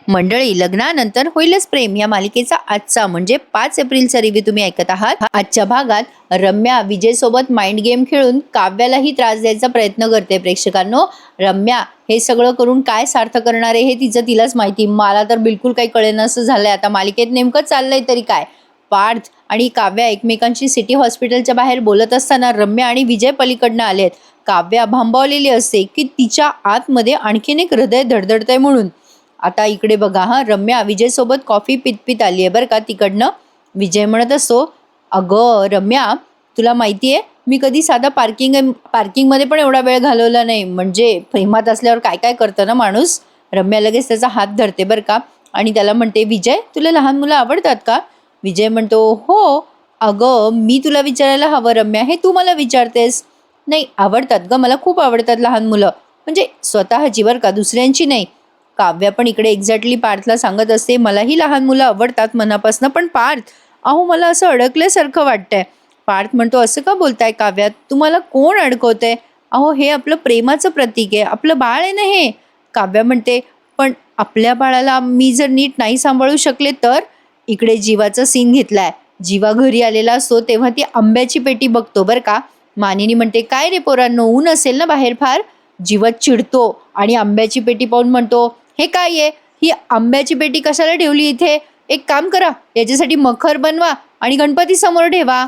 मंडळी, लग्नानंतर होईलच प्रेम या मालिकेचा आजचा म्हणजे 5 एप्रिलचा रिव्ह्यू तुम्ही ऐकत आहात. आजच्या भागात रम्या विजय सोबत माइंड गेम खेळून काव्यालाही त्रास द्यायचा प्रयत्न करते. प्रेक्षकांनो, रम्या हे सगळं करून काय सार्थ करणार आहे हे तिलाच माहिती. मला तर बिलकुल काही कळेनासं झालंय. आता मालिकेत नेमकं चाललंय तरी काय. पार्थ आणि काव्या एकमेकांशी सिटी हॉस्पिटलच्या बाहेर बोलत असताना रम्या आणि विजय पलीकडनं आलेत. काव्या भांबावलेली असते की तिच्या आतमध्ये आणखीन एक हृदय धडधडतंय म्हणून. आता इकडे बघा, रम्या विजय सोबत कॉफी पित आली आहे बरं का. तिकडनं विजय म्हणत असतो, अगं रम्या, तुला माहितीये मी कधी साधा पार्किंगमध्ये पण एवढा वेळ घालवला नाही. म्हणजे प्रेमात असल्यावर काय काय करतं ना माणूस. रम्या लगेच त्याचा हात धरते बरं का आणि त्याला म्हणते, विजय तुला लहान मुलं आवडतात का? विजय म्हणतो, हो. अगं मी तुला विचारायला हवं रम्या, हे तू मला विचारतेस. नाही, आवडतात ग, मला खूप आवडतात लहान मुलं. म्हणजे स्वतःची बरं का, दुसऱ्यांची नाही. काव्या पण इकडे एक्झॅक्टली पार्थला सांगत असते, मलाही लहान मुलं आवडतात मनापासून, पण पार्थ, अहो मला असं अडकल्यासारखं वाटतंय. पार्थ म्हणतो, असं का बोलताय काव्या, तुम्हाला कोण अडकवतंय? अहो हे आपलं प्रेमाचं प्रतीक आहे, आपलं बाळ आहे ना हे. काव्या म्हणते, पण आपल्या बाळाला मी जर नीट नाही सांभाळू शकले तर. इकडे जीवाचा सीन घेतलाय. जीवा घरी आलेला असतो तेव्हा ती आंब्याची पेटी बघतो बरं का. मानिनी म्हणते, काय रे पोरांनो, ऊन असेल ना बाहेर फार. जीवा चिडतो आणि आंब्याची पेटी पाहून म्हणतो, हे काय आहे, ही आंब्याची पेटी कशाला ठेवली इथे? एक काम करा, याच्यासाठी मखर बनवा आणि गणपती समोर ठेवा.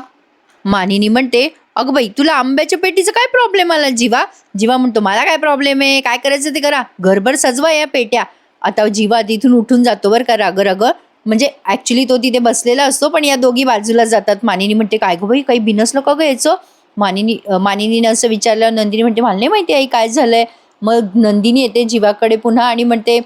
मानिनी म्हणते, अगं बाई, तुला आंब्याच्या पेटीचा काय प्रॉब्लेम आला जीवा? जीवा म्हणतो, मला काय प्रॉब्लेम आहे, काय करायचं ते करा, घरभर सजवा या पेट्या. आता जीवा तिथून उठून जातो बरं का राग. म्हणजे ऍक्च्युली तो तिथे बसलेला असतो, पण या दोघी बाजूला जातात. मानिनी म्हणते, काय गं बाई, काही बिनसलं का गं याचं? मानिनीने असं विचारलं. नंदिनी म्हणते, मला नाही माहिती आई काय झालंय. मग नंदिनी येते जीवाकडे पुन्हा आणि म्हणते,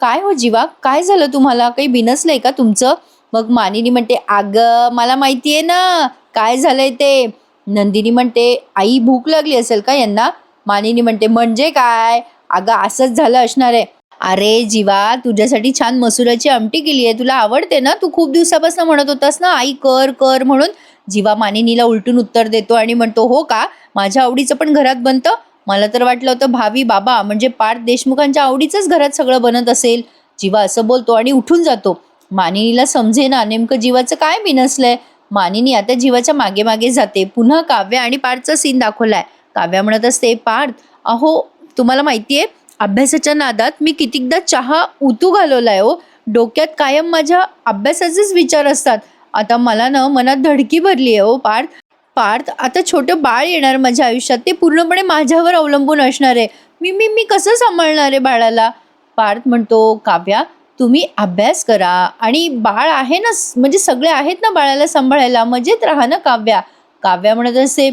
काय हो जीवा, काय झालं तुम्हाला, काही बिनसलंय का तुमचं? मग मानिनी म्हणते, अगं मला माहिती आहे ना काय झालंय ते. नंदिनी म्हणते, आई भूक लागली असेल का यांना? मानिनी म्हणते, म्हणजे काय? अगं असंच झालं असणार आहे. अरे जीवा, तुझ्यासाठी छान मसुराची आमटी केली आहे, तुला आवडते ना, तू खूप दिवसापासून म्हणत होतास ना आई कर कर म्हणून. जीवा मानिनीला उलटून उत्तर देतो आणि म्हणतो, हो का, माझ्या आवडीचं पण घरात बनतं? मला तर वाटलं होतं भावी बाबा म्हणजे पार्थ देशमुखांच्या आवडीचंच घरात सगळं बनत असेल. जीवा असं बोलतो आणि उठून जातो. मानिनीला समजेना नेमकं जीवाचं काय बिनसलंय. मानिनी आता जीवाच्या मागे मागे जाते. पुन्हा काव्या आणि पार्थचा सीन दाखवलाय. काव्या म्हणत असते, पार्थ, अहो तुम्हाला माहितीये, अभ्यासाच्या नादात मी कितीकदा चहा उतू घालवलाय हो. डोक्यात कायम माझ्या अभ्यासाचेच विचार असतात. आता मला ना मनात धडकी भरली आहे हो पार्थ. पार्थ, आता छोटं बाळ येणार माझ्या आयुष्यात, ते पूर्णपणे माझ्यावर अवलंबून असणार आहे. मी मी मी कसं सांभाळणार आहे बाळाला? पार्थ म्हणतो, काव्या तुम्ही अभ्यास करा आणि बाळ आहे ना, म्हणजे सगळे आहेत ना बाळाला सांभाळायला, मजेत राहा ना काव्या. काव्या म्हणत असे,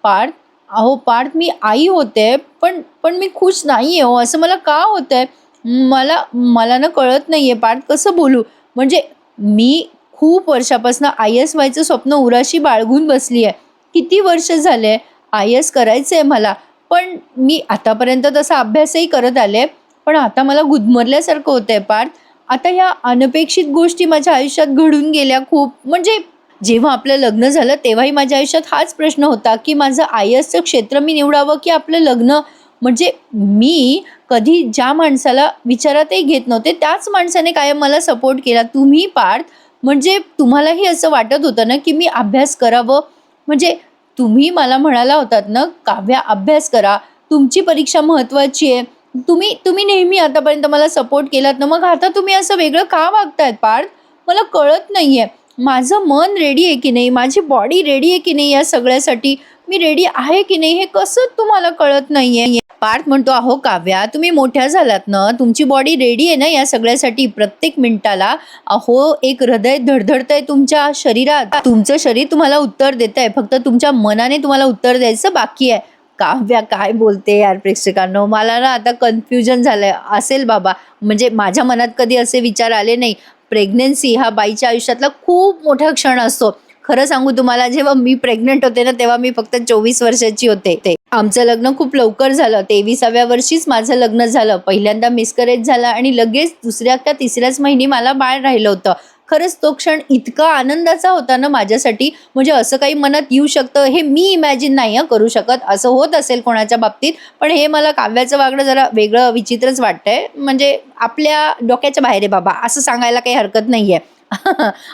पार्थ, अहो पार्थ, मी आई होते पण पण मी खुश नाही आहे हो, असं मला का होतंय? मला मला ना कळत नाहीये पार्थ, कसं बोलू? म्हणजे मी खूप वर्षापासून आय एस व्हायचं स्वप्न उराशी बाळगून बसली आहे. किती वर्ष झाले आय एस करायचं आहे मला, पण मी आतापर्यंत तसा अभ्यासही करत आले, पण आता मला गुदमरल्यासारखं होतंय पार्थ. आता ह्या अनपेक्षित गोष्टी माझ्या आयुष्यात घडून गेल्या खूप. म्हणजे जेव्हा आपलं लग्न झालं तेव्हाही माझ्या आयुष्यात हाच प्रश्न होता की माझं आय एसचं क्षेत्र मी निवडावं की आपलं लग्न. म्हणजे मी कधी ज्या माणसाला विचारातही घेत नव्हते त्याच माणसाने कायम मला सपोर्ट केला. तुम्ही पार्थ, म्हणजे तुम्हालाही असं वाटत होतं ना की मी अभ्यास करावं? म्हणजे तुम्ही मला म्हणाला होतात ना, काव्या अभ्यास करा, तुमची परीक्षा महत्त्वाची आहे. तुम्ही तुम्ही नेहमी आतापर्यंत मला सपोर्ट केलात ना, मग आता तुम्ही असं वेगळं का वागतायत पार्थ? मला कळत नाहीये. माझं मन रेडी आहे की नाही, माझी बॉडी रेडी आहे की नाही या सगळ्यासाठी, मी रेडी आहे की नाही हे कसं तुम्हाला कळत नाहीये? पार्थ म्हणतो, अहो काव्या, तुम्ही मोठ्या झालात ना, तुमची बॉडी रेडी आहे ना या सगळ्यासाठी. प्रत्येक मिनिटाला अहो एक हृदय धडधडतंय तुमच्या शरीरात. तुमचं शरीर तुम्हाला उत्तर देत आहे, फक्त तुमच्या मनाने तुम्हाला उत्तर द्यायचं बाकी आहे. काव्या काय बोलते यार प्रेक्षकांनो, मला ना आता कन्फ्युजन झालंय. असेल बाबा, म्हणजे माझ्या मनात कधी असे विचार आले नाही. प्रेग्नन्सी हा बाईच्या आयुष्यातला खूप मोठा क्षण असतो. खरं सांगू तुम्हाला, जेव्हा मी प्रेग्नंट होते ना तेव्हा मी फक्त 24 वर्षाची होते. आमचं लग्न खूप लवकर झालं. 23व्या वर्षीच माझं लग्न झालं. पहिल्यांदा मिसकरेज झाला आणि लगेच दुसऱ्या का तिसऱ्याच महिनी मला बाळ राहिलं होतं. खरंच तो क्षण इतका आनंदाचा होता ना माझ्यासाठी, म्हणजे असं काही मनात येऊ शकतं हे मी इमॅजिन नाही करू शकत. असं होत असेल कोणाच्या बाबतीत, पण हे मला काव्याचं वागणं जरा वेगळं विचित्रच वाटतंय. म्हणजे आपल्या डोक्याच्या बाहेर आहे बाबा, असं सांगायला काही हरकत नाहीये.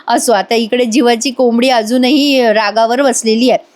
असो, आता इकडे जीवाची कोंबडी अजूनही रागावर बसलेली आहे.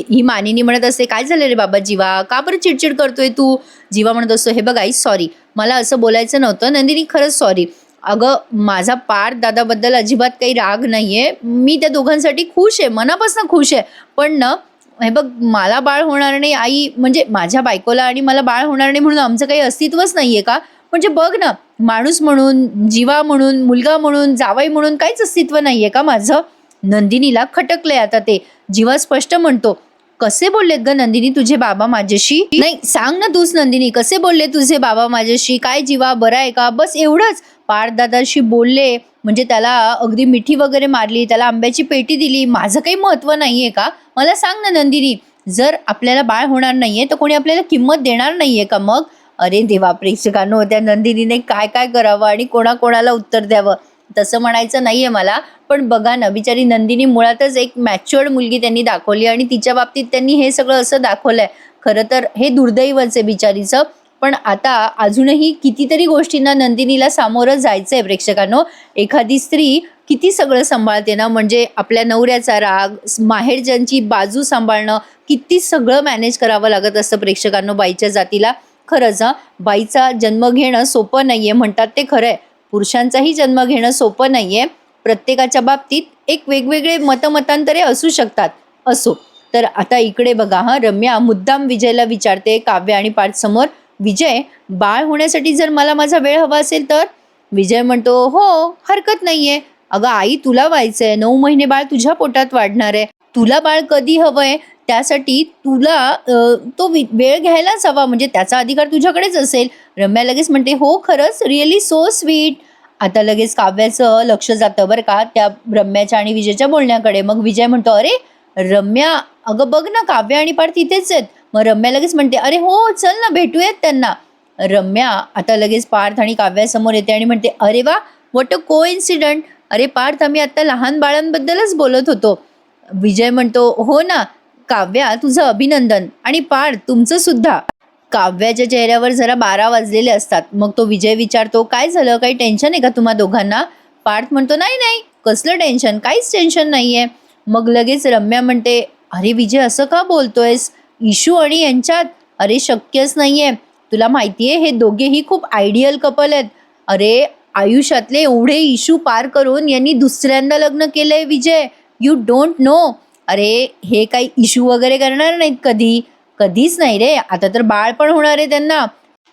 ही मानिनी म्हणत असते, "काय झालं रे बाबा जीवा? का बरं चिडचिड करतोय तू?" जीवा म्हणत असतो, "हे बघ आई, सॉरी. मला असं बोलायचं नव्हतं. नंदिनी, खरंच सॉरी. अगं, माझा पार्थ दादाबद्दल अजिबात काही राग नाहीये. मी त्या दोघांसाठी खुश आहे, मनापासून खुश आहे. पण ना, हे बघ, मला बाळ होणार नाही आई, म्हणजे माझ्या बायकोला आणि मला बाळ होणार नाही म्हणून आमचं काही अस्तित्वच नाहीये का? म्हणजे बघ ना, माणूस म्हणून, जीवा म्हणून, मुलगा म्हणून, जावई म्हणून काहीच अस्तित्व नाहीये का माझं?" नंदिनीला खटकलंय आता ते. जीवा स्पष्ट म्हणतो, "कसे बोललेत ग नंदिनी तुझे बाबा माझ्याशी? नाही, सांग ना तूच नंदिनी, कसे बोलले तुझे बाबा माझ्याशी? काय जीवा, बरा आहे का? बस एवढंच. पार्थदादाशी बोलले म्हणजे त्याला अगदी मिठी वगैरे मारली, त्याला आंब्याची पेटी दिली, माझं काही महत्व नाहीये का? मला सांग ना नंदिनी, जर आपल्याला बाळ होणार नाहीये तर कोणी आपल्याला किंमत देणार नाहीये का मग?" अरे देवा, प्रेक्षकांनो, त्या नंदिनीने काय काय करावं आणि कोणाकोणाला उत्तर द्यावं तसं म्हणायचं नाहीये मला. पण बघा ना, बिचारी नंदिनी मुळातच एक मॅच्युअर्ड मुलगी त्यांनी दाखवली आणि तिच्या बाबतीत त्यांनी हे सगळं असं दाखवलंय. खरं तर हे दुर्दैवच आहे बिचारीचं. पण आता अजूनही कितीतरी गोष्टींना नंदिनीला सामोरं जायचंय प्रेक्षकांनो. एखादी स्त्री किती सगळं सांभाळते ना, म्हणजे आपल्या नवऱ्याचा राग, माहेरच्यांची बाजू सांभाळणं, किती सगळं मॅनेज करावं लागत असतं प्रेक्षकांनो बाईच्या जातीला. खरंच बाईचा जन्म घेणं सोपं नाहीये म्हणतात ते खरंय. पुरुषांचाही जन्म घेणं सोपं नाहीये. प्रत्येकाच्या बाबतीत एक वेगवेगळे मतमतांतरे असू शकतात. असो, तर आता इकडे बघा, रम्या मुद्दाम विजयला विचारते काव्य आणि पार्थ समोर, "विजय, बाळ होण्यासाठी जर मला माझा वेळ हवा असेल तर?" विजय म्हणतो, "हो, हरकत नाहीये. अगं आई, तुला व्हायचंय, 9 महिने बाळ तुझ्या पोटात वाढणार आहे. तुला बाळ कधी हवंय त्यासाठी तुला तो वेळ घ्यायलाच हवा, म्हणजे त्याचा अधिकार तुझ्याकडेच असेल." रम्या लगेच म्हणते, "हो, खरंच, रिअली सो स्वीट." आता लगेच काव्याचं लक्ष जातं बरं का त्या रम्याच्या आणि विजयच्या बोलण्याकडे. मग विजय म्हणतो, "अरे रम्या, अगं बघ ना, काव्य आणि पार्थ तिथेच आहेत." मग रम्या लगेच म्हणते, "अरे हो, चल ना, भेटूयात त्यांना." रम्या आता लगेच पार्थ आणि काव्यासमोर येते आणि म्हणते, "अरे वा, व्हॉट अ कोइन्सिडंट. अरे पार्थ, आम्ही आता लहान बाळांबद्दलच बोलत होतो." विजय म्हणतो, "हो ना काव्या, तुझं अभिनंदन, आणि पार्थ तुमचं सुद्धा." काव्याच्या चेहऱ्यावर जरा 12 वाजलेले असतात. मग तो विजय विचारतो, "काय झालं? काही टेन्शन आहे का तुम्हा दोघांना?" पार्थ म्हणतो, "नाही नाही, कसलं टेन्शन, काहीच टेन्शन नाहीये." मग लगेच रम्या म्हणते, "अरे विजय, असं का बोलतोयस? इशू आणि यांच्यात? अरे शक्यच नाहीये. तुला माहितीये हे दोघेही खूप आयडियल कपल आहेत. अरे आयुष्यातले एवढे इशू पार करून यांनी दुसऱ्यांदा लग्न केलंय विजय. You don't know. अरे हे काही इशू वगैरे करणार नाहीत कधी, कधीच नाही रे. आता तर बाळ पण होणार आहे त्यांना."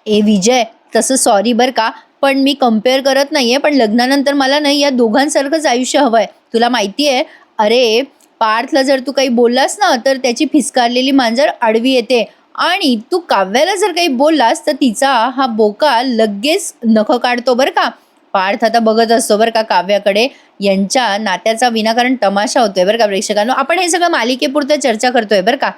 "ए विजय, तसं सॉरी बरं का, पण मी कम्पेअर करत नाहीये, पण लग्नानंतर मला नाही या दोघांसारखंच आयुष्य हवंय. तुला माहितीये, अरे पार्थला जर तू काही बोललास ना तर त्याची फिसकारलेली मांजर आडवी येते, आणि तू काव्याला जर काही बोललास तर तिचा हा बोका लगेच नखं काढतो बरं का." पार्थ आता बघत असतो बरं का काव्याकडे. यांच्या नात्याचा विनाकारण तमाशा होतोय बरं का प्रेक्षकांनो. आपण हे सगळं मालिकेपुरतं चर्चा करतोय बरं का.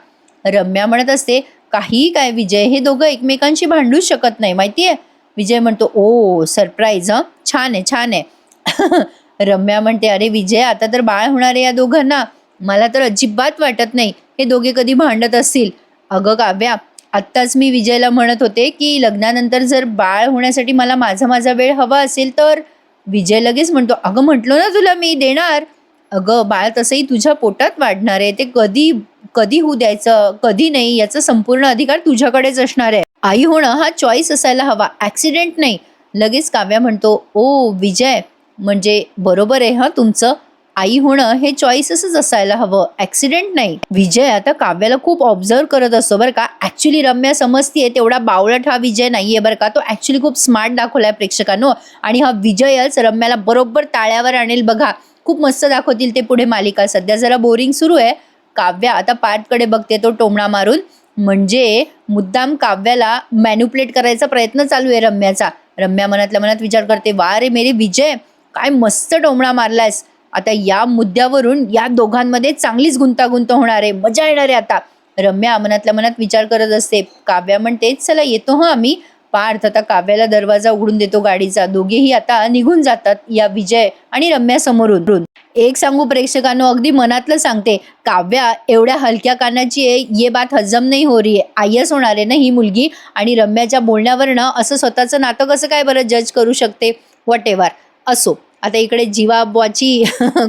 रम्या म्हणत असते, "काही काय विजय, हे दोघं एकमेकांशी भांडूच शकत नाही माहितीये." विजय म्हणतो, "ओ सरप्राईज, छान आहे, छान आहे." रम्या म्हणते, "अरे विजय, आता तर बाळ होणार आहे या दोघांना. मला तर अजिबात वाटत नाही हे दोघे कधी भांडत असतील." "अगं काव्या, आत्ताच मी विजयला म्हणत होते की लग्नानंतर जर बाळ होण्यासाठी मला माझा वेळ हवा असेल तर." विजय लगेच म्हणतो, "अगं म्हटलो ना तुला मी देणार." "अगं बाळ तसंही तुझ्या पोटात वाढणार आहे, ते कधी कधी होऊ द्यायचं, कधी नाही, याचा संपूर्ण अधिकार तुझ्याकडेच असणार आहे. आई होणं हा चॉईस असायला हवा, ऍक्सिडेंट नाही." लगेच काव्या म्हणतो, "ओ विजय, म्हणजे बरोबर आहे तुमचं. आई होणं हे चॉईसच असायला हवं, ऍक्सिडेंट नाही." विजय आता काव्याला खूप ऑब्झर्व करत असतो बरं का. ऍक्च्युली रम्या समजतीये तेवढा बावळट हा विजय नाहीये बरं का. तो ऍक्च्युली खूप स्मार्ट दाखवलाय प्रेक्षकांनो, आणि हा विजयच रम्याला बरोबर ताळ्यावर आणेल बघा. खूप मस्त दाखवतील ते पुढे मालिका. सध्या जरा बोरिंग सुरू आहे. काव्या आता पार्थकडे बघते, तो टोमणा मारून, म्हणजे मुद्दाम काव्याला मॅन्युप्लेट करायचा प्रयत्न चालू आहे रम्याचा. रम्या मनातल्या मनात विचार करते, "वा रे मेरे विजय, काय मस्त टोमणा मारलायस. आता या मुद्द्यावरून या दोघांमध्ये चांगलीच गुंतागुंत होणार आहे, मजा येणार आहे आता." रम्या मनातल्या मनात विचार करत असते. काव्या म्हणते, "चला येतो आम्ही, पार्थ आता काव्याला दरवाजा उघडून देतो गाडीचा. दोघेही आता निघून जातात या विजय आणि रम्या समोरून. एक सांगू प्रेक्षकांनो, अगदी मनातलं सांगते, काव्या एवढ्या हलक्या कानाची आहे, ये बात हजम नाही हो रही आहे. आयस होणार आहे ना ही मुलगी, आणि रम्याच्या बोलण्यावरनं असं स्वतःचं नातं कसं काय बरं जज करू शकते. वॉट एव्हर असो. आता इकडे जीवाबाची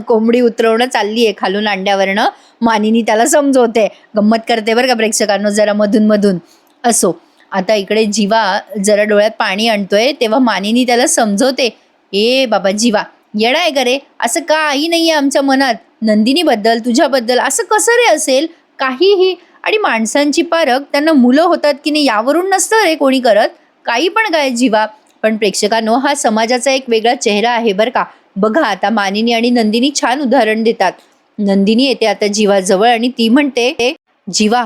कोंबडी उतरवणं चालली आहे खालून अंड्यावरनं. मानिनी त्याला समजवते, गंमत करते बरं का प्रेक्षकांनो जरा मधून असो. आता इकडे जीवा जरा डोळ्यात पाणी आणतोय, तेव्हा मानिनी त्याला समजवते, ए बाबा जीवा, येडा आहे का रे, असं काही नाहीये आमच्या मनात नंदिनीबद्दल, तुझ्याबद्दल. असं कसं रे असेल काहीही. आणि माणसांची पारख त्यांना मुलं होतात की नाही यावरून नसतं रे कोणी करत. काही पण काय जीवा. पण प्रेक्षकांनो, हा समाजाचा एक वेगळा चेहरा आहे बरं का. बघा आता मानिनी आणि नंदिनी छान उदाहरण देतात. नंदिनी येते आता जीवाजवळ आणि ती म्हणते, जीवा,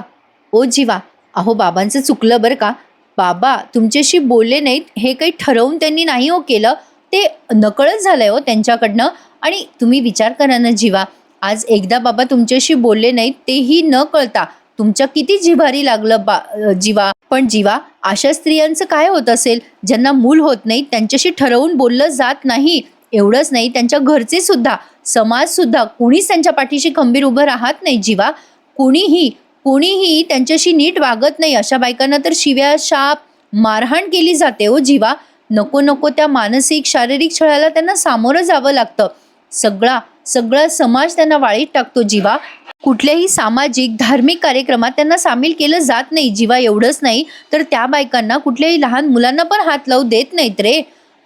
ओ जीवा, अहो बाबांचं चुकलं बरं का. बाबा तुमच्याशी बोलले नाहीत, हे काही ठरवून त्यांनी नाही हो केलं, ते नकळत झालंय हो त्यांच्याकडनं. आणि तुम्ही विचार करा ना जीवा, आज एकदा बाबा तुमच्याशी बोलले नाहीत, तेही न कळता तुमच्या किती जिव्हारी लागलं जीवा. पण जीवा, अशा स्त्रियांचं काय होत असेल ज्यांना मूल होत नाही, त्यांच्याशी ठरवून बोललं जात नाही. एवढंच नाही, त्यांच्या घरचे सुद्धा, समाज सुद्धा, कोणीच त्यांच्या पाठीशी खंबीर उभं राहत नाही जीवा. कोणीही त्यांच्याशी नीट वागत नाही. अशा बायकांना तर शिव्या, शाप, मारहाण केली जाते हो जीवा. नको त्या मानसिक शारीरिक छळाला त्यांना सामोरं जावं लागतं. सगळा समाज त्यांना वाळीत टाकतो जीवा. कुठल्याही सामाजिक धार्मिक कार्यक्रमात त्यांना सामील केलं जात नाही जीवा. एवढंच नाही तर त्या बायकांना कुठल्याही लहान मुलांना पण हात लावू देत नाहीत रे.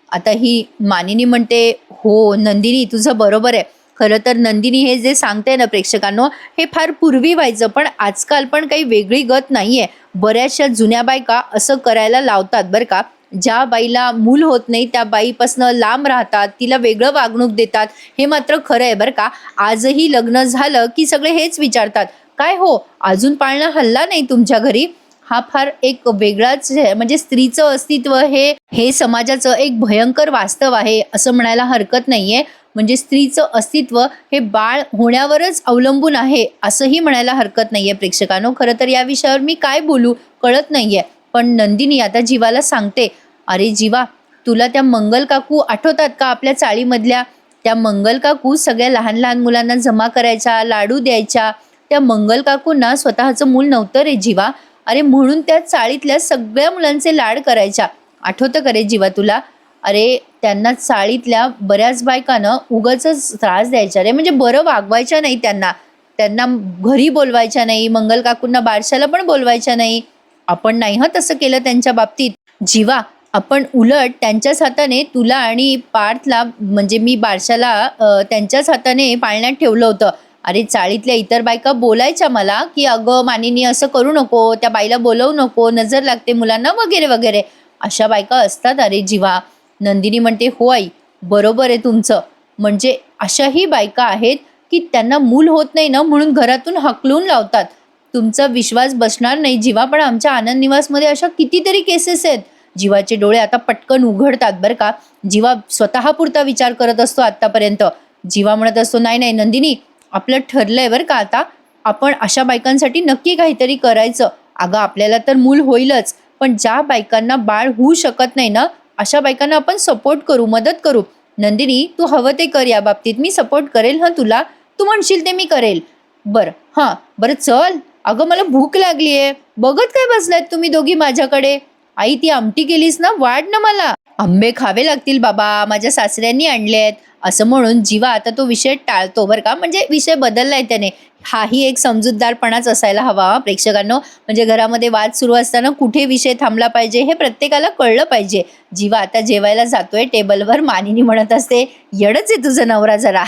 आता ही मानिनी म्हणते, हो नंदिनी तुझं बरोबर आहे. खरं तर नंदिनी हे जे सांगते ना प्रेक्षकांनो, हे फार पूर्वी व्हायचं, पण आजकाल पण काही वेगळी गत नाहीये. बऱ्याचशा जुन्या बायका असं करायला लावतात बरं का. ज्या बाईला मूल होत नाही त्या बाईपासनं लांब राहतात, तिला वेगळं वागणूक देतात. हे मात्र खरं आहे बरं का. आजही लग्न झालं की सगळे हेच विचारतात, काय हो अजून पाळणा हल्ला नाही तुमच्या घरी. हा फार एक वेगळाच म्हणजे स्त्रीचं अस्तित्व हे समाजाचं एक भयंकर वास्तव आहे असं म्हणायला हरकत नाहीये. म्हणजे स्त्रीचं अस्तित्व हे बाळ होण्यावरच अवलंबून आहे असंही म्हणायला हरकत नाहीये प्रेक्षकांनो. खरं तर या विषयावर मी काय बोलू कळत नाहीये. पण नंदिनी आता जीवाला सांगते, अरे जीवा, तुला त्या मंगल काकू आठवतात का आपल्या चाळीमधल्या? त्या मंगल काकू सगळ्या लहान मुलांना जमा करायच्या, लाडू द्यायच्या. त्या मंगल काकूंना स्वतःचं मूल नव्हतं रे जीवा. अरे म्हणून त्या चाळीतल्या सगळ्या मुलांचे लाड करायच्या. आठवतं का रे जीवा तुला? अरे त्यांना चाळीतल्या बऱ्याच बायकानं उगाचच त्रास द्यायच्या रे, म्हणजे बरं वागवायच्या नाही. त्यांना घरी बोलवायच्या नाही, मंगल काकूंना बारशाला पण बोलवायच्या नाही. आपण नाही तसं केलं त्यांच्या बाबतीत जीवा. आपण उलट त्यांच्याच हाताने तुला आणि पार्थला, म्हणजे मी बारशाला त्यांच्याच हाताने पाळण्यात ठेवलं होतं. अरे चाळीतल्या इतर बायका बोलायच्या मला की अगं मानिनी असं करू नको, त्या बाईला बोलवू नको, नजर लागते मुलांना वगैरे. अशा बायका असतात अरे जीवा. नंदिनी म्हणते, हो आई बरोबर आहे तुमचं. म्हणजे अशाही बायका आहेत की त्यांना मूल होत नाही ना म्हणून घरातून हकलून लावतात. तुमचा विश्वास बसणार नाही जीवा, पण आमच्या आनंद निवासमध्ये अशा कितीतरी केसेस आहेत. जीवाचे डोळे आता पटकन उघडतात बरं का. जीवा स्वतःपुरता विचार करत असतो आतापर्यंत. जीवा म्हणत असतो, नाही नंदिनी, आपलं ठरलंय बरं का आता. आपण अशा बायकांसाठी नक्की काहीतरी करायचं. अगं आपल्याला तर मूल होईलच, पण ज्या बायकांना बाळ होऊ शकत नाही ना, अशा बायकांना आपण सपोर्ट करू, मदत करू. नंदिनी तू हवं ते कर या बाबतीत, मी सपोर्ट करेल तुला. तू म्हणशील ते मी करेल. बरं चल. अगं मला भूक लागलीये. बघत काय बसलायत तुम्ही दोघी माझ्याकडे? आई ती आमटी केलीस ना, वाढ ना मला. आंबे खावे लागतील बाबा, माझ्या सासऱ्यांनी आणलेत. असं म्हणून जीवा आता तो विषय टाळतो बरं का. म्हणजे विषय बदललाय त्याने. हाही एक समजूतदारपणाच असायला हवा प्रेक्षकांनो. म्हणजे घरामध्ये वाद सुरू असताना कुठे विषय थांबला पाहिजे हे प्रत्येकाला कळलं पाहिजे. जीवा आता जेवायला जातोय टेबलवर. मानिनी म्हणत असते, येडच आहे तुझं नवरा जरा.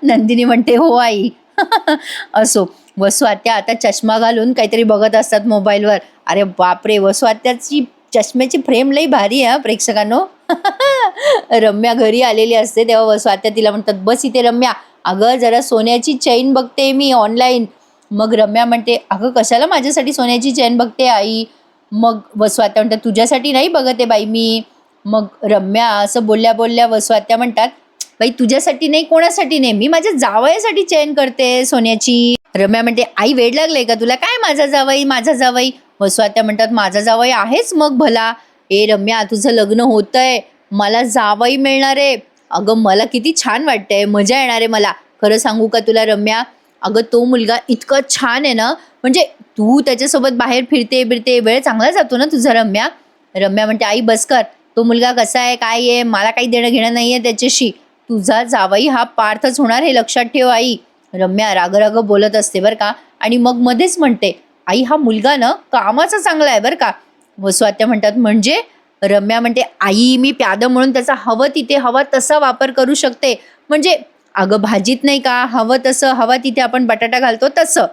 नंदिनी म्हणते, हो आई. असो. वसुआत्या आता चष्मा घालून काहीतरी बघत असतात मोबाईलवर. अरे बापरे, वसुआत्याची चष्म्याची फ्रेम लई भारी आहे प्रेक्षकांनो. रम्या घरी आलेली असते तेव्हा वसुआत्या तिला म्हणतात, बस इथे रम्या, अगं जरा सोन्याची चैन बघते मी ऑनलाईन. मग रम्या म्हणते, अगं कशाला माझ्यासाठी सोन्याची चैन बघते आई? मग वसुआत्या म्हणतात, तुझ्यासाठी नाही बघते बाई मी. मग रम्या असं बोलल्या वसुआत्या म्हणतात, बाई तुझ्यासाठी नाही, कोणासाठी नाही, मी माझ्या जावयासाठी चैन करते सोन्याची. रम्या म्हणते आई वेड लागले का तुला, काय माझा जावई माझा जावई. वसुआत्या म्हणतात माझा जावई आहेच मग भला. ए रम्या तुझं लग्न होतंय, मला जावई मिळणार आहे. अगं मला किती छान वाटतंय, मजा येणार आहे मला. खरं सांगू का तुला रम्या, अगं तो मुलगा इतकं छान आहे ना, म्हणजे तू त्याच्यासोबत बाहेर फिरते बिरते वेळ चांगला जातो ना तुझा रम्या. रम्या म्हणते आई बस कर, तो मुलगा कसा आहे काय आहे मला काही देणं घेणं नाहीये त्याच्याशी. तुझा जावई हा पार्थच होणार हे लक्षात ठेव आई. रम्या राग बोलत असते बरं का, आणि मग मध्येच म्हणते आई हा मुलगा ना कामाचा चांगला आहे बरं का. वसुआत्या म्हणतात म्हणजे. रम्या म्हणते आई मी प्याद म्हणून त्याचा हवं तिथे हवा तसा वापर करू शकते. म्हणजे अगं भाजीत नाही का हवं तसं, हवा तिथे आपण बटाटा घालतो तसं.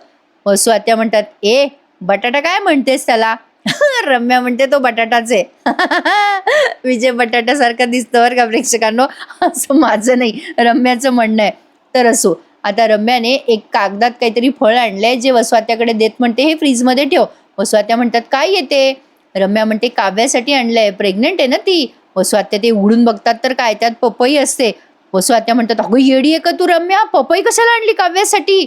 वसुआत्या म्हणतात ए बटाटा काय म्हणतेस त्याला. रम्या म्हणते तो बटाटाच आहे. विजय बटाट्यासारखा दिसतो बरं का प्रेक्षकांनो, असं माझं नाही रम्याचं म्हणणं आहे. तर असो, आता रम्याने एक कागदात काहीतरी फळ आणलंय जे वसुआत्याकडे देत म्हणते हे फ्रीजमध्ये ठेव. वसुआत्या म्हणतात काय येते. रम्या म्हणते काव्यासाठी आणलंय, प्रेग्नेंट आहे ना ती. वसुआत्या ते उघडून बघतात तर काय त्यात पपई असते. वसुआत्या म्हणतात अगं येडी आहे का तू रम्या, पपई कशाला आणली काव्यासाठी.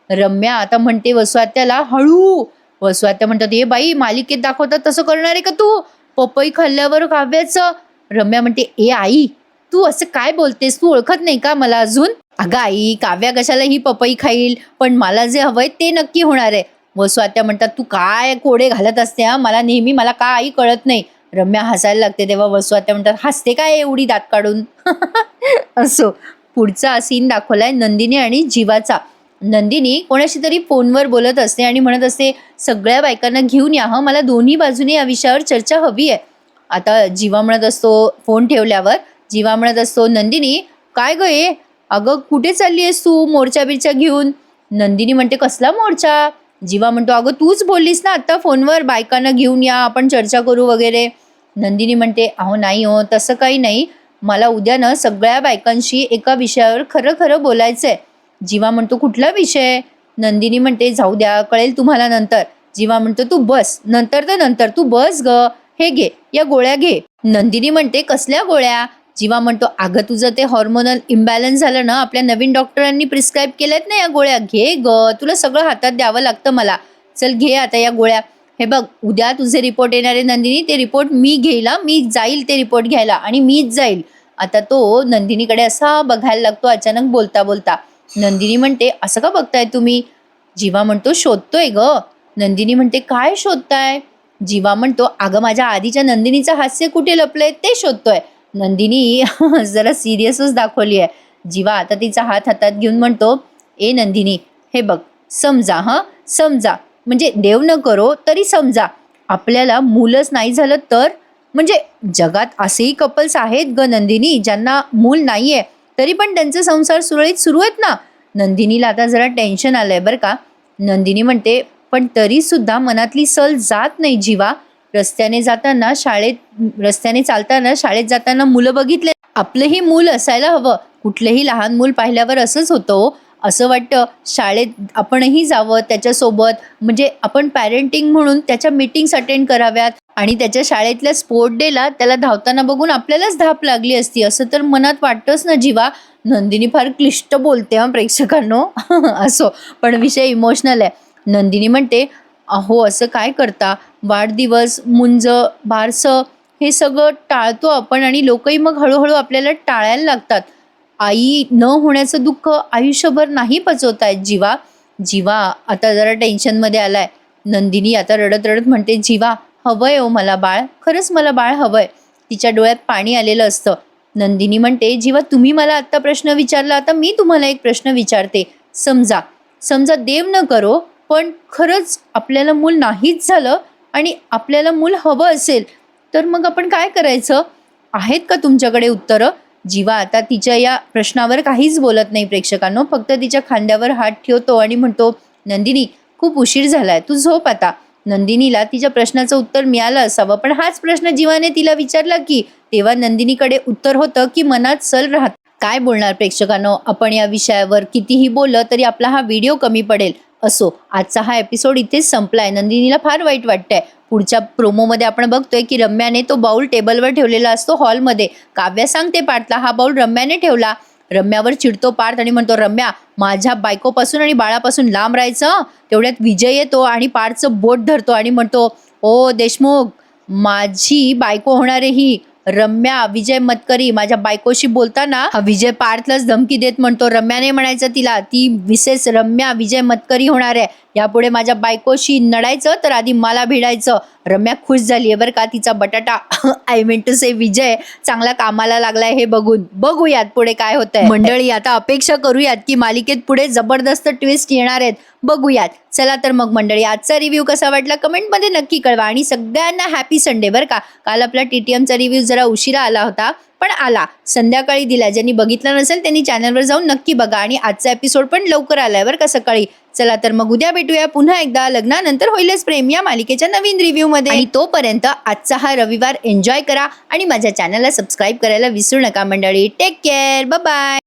रम्या आता म्हणते वसुआत्याला हळू. वसुआत्या म्हणतात ए बाई मालिकेत दाखवतात तसं करणार आहे का तू, पपई खाल्ल्यावर काव्याचं. रम्या म्हणते ए आई तू असं काय बोलतेस, तू ओळखत नाही का मला अजून. अगं आई काव्या कशाला ही पपई खाईल, पण मला जे हवंय ते नक्की होणार आहे. वसुआत्या म्हणतात तू काय कोडे घालत असते हा, मला नेहमी मला का आई कळत नाही. रम्या हसायला लागते तेव्हा वसुआत्या म्हणतात हसते काय एवढी दात काढून. असो, पुढचा सीन दाखवलाय नंदिनी आणि जीवाचा. नंदिनी कोणाशी तरी फोनवर बोलत असते आणि म्हणत असते सगळ्या बायकांना घेऊन या हं, मला दोन्ही बाजूने या विषयावर चर्चा हवी आहे. आता जीवा म्हणत असतो फोन ठेवल्यावर, जीवा म्हणत असतो नंदिनी काय ग ये, अगं कुठे चालली आहेस तू मोर्चा बिरचा घेऊन. नंदिनी म्हणते कसला मोर्चा. जीवा म्हणतो अगं तूच बोललीस ना आता फोनवर बायकांना घेऊन या आपण चर्चा करू वगैरे. नंदिनी म्हणते अहो नाही हो तसं काही नाही, मला उद्या ना सगळ्या बायकांशी एका विषयावर खरं खरं बोलायचंय. जीवा म्हणतो कुठला विषय. नंदिनी म्हणते जाऊ द्या कळेल तुम्हाला नंतर. जीवा म्हणतो तू बस, नंतर तर नंतर तू बस ग, हे घे या गोळ्या घे. नंदिनी म्हणते कसल्या गोळ्या. जीवा म्हणतो अगं तुझं ते हॉर्मोनल इम्बॅलन्स झालं ना, आपल्या नवीन डॉक्टरांनी प्रिस्क्राईब केल्यात ना या गोळ्या, घे ग, तुला सगळं हातात द्यावं लागतं मला, चल घे आता या गोळ्या. हे बघ उद्या तुझे रिपोर्ट येणार आहे नंदिनी, ते रिपोर्ट मी घेईला, मी जाईल ते रिपोर्ट घ्यायला आणि मीच जाईल. आता तो नंदिनीकडे असा बघायला लागतो अचानक बोलता बोलता. नंदिनी म्हणते असं का बघताय तुम्ही. जीवा म्हणतो शोधतोय ग. नंदिनी म्हणते काय शोधताय. जीवा म्हणतो अगं माझ्या आधीच्या नंदिनीचं हास्य कुठे लपलंय ते शोधतोय. नंदिनी जरा सिरियसच दाखवली आहे. जीवा आता तिचा हात हातात घेऊन म्हणतो ए नंदिनी हे बघ समजा हा, समजा म्हणजे देव न करो तरी समजा आपल्याला मूलच नाही झालं तर. म्हणजे जगात असेही कपल्स आहेत ग नंदिनी ज्यांना मूल नाहीये तरी पण त्यांचे संसार सुरळीत सुरू आहेत ना. नंदिनीला आता जरा टेन्शन आलंय बरं का. नंदिनी म्हणते पण तरी सुद्धा मनातली सल जात नाही जीवा. रस्त्याने चालताना शाळेत जाताना मुलं बघितले, आपलंही मूल असायला हवं. कुठलंही लहान मूल पाहिल्यावर असंच होतं, असं वाटतं शाळेत आपणही जावं त्याच्यासोबत, म्हणजे आपण पॅरेंटिंग म्हणून त्याच्या मीटिंग्स अटेंड कराव्यात आणि त्याच्या शाळेतल्या स्पोर्ट डेला त्याला धावताना बघून आपल्यालाच धाप लागली असती असं तर मनात वाटतंच ना जीवा. नंदिनी फार क्लिष्ट बोलते हा प्रेक्षकांनो. असो पण विषय इमोशनल आहे. नंदिनी म्हणते अहो असं काय करता, वाढदिवस मुंज बारसं हे सगळं टाळतो आपण आणि लोकही मग हळूहळू आपल्याला टाळायला लागतात. आई न होण्याचं दुःख आयुष्यभर नाही पचवतायत जीवा. जीवा आता जरा टेन्शनमध्ये आलाय. नंदिनी आता रडत रडत म्हणते जीवा हवंय हो मला बाळ, खरंच मला बाळ हवंय. तिच्या डोळ्यात पाणी आलेलं असतं. नंदिनी म्हणते जीवा तुम्ही मला आत्ता प्रश्न विचारला, आता मी तुम्हाला एक प्रश्न विचारते. समजा समजा देव न करो पण खरंच आपल्याला मूल नाहीच झालं आणि आपल्याला मूल हवं असेल तर मग आपण काय करायचं. आहेत का तुमच्याकडे उत्तरं. जीवा आता तिच्या या प्रश्नावर काहीच बोलत नाही प्रेक्षकांनो, फक्त तिच्या खांद्यावर हात ठेवतो आणि म्हणतो नंदिनी खूप उशीर झालाय, तू झोप आता. नंदिनीला तिच्या प्रश्नाचं उत्तर मिळालं असावं पण हाच प्रश्न जीवाने तिला विचारला की तेव्हा नंदिनीकडे उत्तर होतं की मनात सल राहत. काय बोलणार प्रेक्षकांनो, आपण या विषयावर कितीही बोललं तरी आपला हा व्हिडिओ कमी पडेल. असो आजचा हा एपिसोड इथेच संपलाय. नंदिनीला फार वाईट वाटतंय. पुढच्या प्रोमोमध्ये आपण बघतोय की रम्याने तो बाउल टेबलवर ठेवलेला असतो हॉलमध्ये. काव्या सांगते पार्थला हा बाउल रम्याने ठेवला रम्यावर चिडतो पार्थ आणि म्हणतो, रम्या माझ्या बायकोपासून आणि बाळापासून लांब राहायचं. तेवढ्यात विजय येतो आणि पार्थचं बोट धरतो आणि म्हणतो, ओ देशमुख, माझी बायको होणार आहे ही रम्या विजय मतकरी. माझ्या बायकोशी बोलताना विजय पार्थलाच धमकी देत म्हणतो, रम्याने म्हणायचं तिला, ती मिसेस रम्या विजय मतकरी होणार आहे. यापुढे माझ्या बायकोशी नडायचं तर आधी मला भिडायचं. रम्या खुश झालीये बरं का. तिचा बटाटा आय मीन टू से विजय चांगला कामाला लागलाय हे बघून. बघूयात पुढे काय होतंय. मंडळी, आता अपेक्षा करूयात की मालिकेत पुढे जबरदस्त ट्विस्ट येणार आहेत. बघूयात. चला तर मग मंडळी, आजचा रिव्ह्यू कसा वाटला कमेंटमध्ये नक्की कळवा आणि सगळ्यांना हॅपी संडे बरं का. काल आपला TTMचा रिव्ह्यू जरा उशिरा आला होता, पण आला, संध्याकाळी दिला. ज्यांनी बघितलं नसेल त्यांनी चॅनलवर जाऊन नक्की बघा. आणि आजचा एपिसोड पण लवकर आलाय बरं का, सकाळी. चला तर मग उद्या भेटूया पुन्हा एकदा लग्नानंतर होईलच प्रेम या मालिकेच्या नवीन रिव्ह्यू मध्ये. आणि तोपर्यंत आजचा हा रविवार एन्जॉय करा आणि माझ्या चॅनलला सबस्क्राईब करायला विसरू नका मंडळी. Take care, bye bye.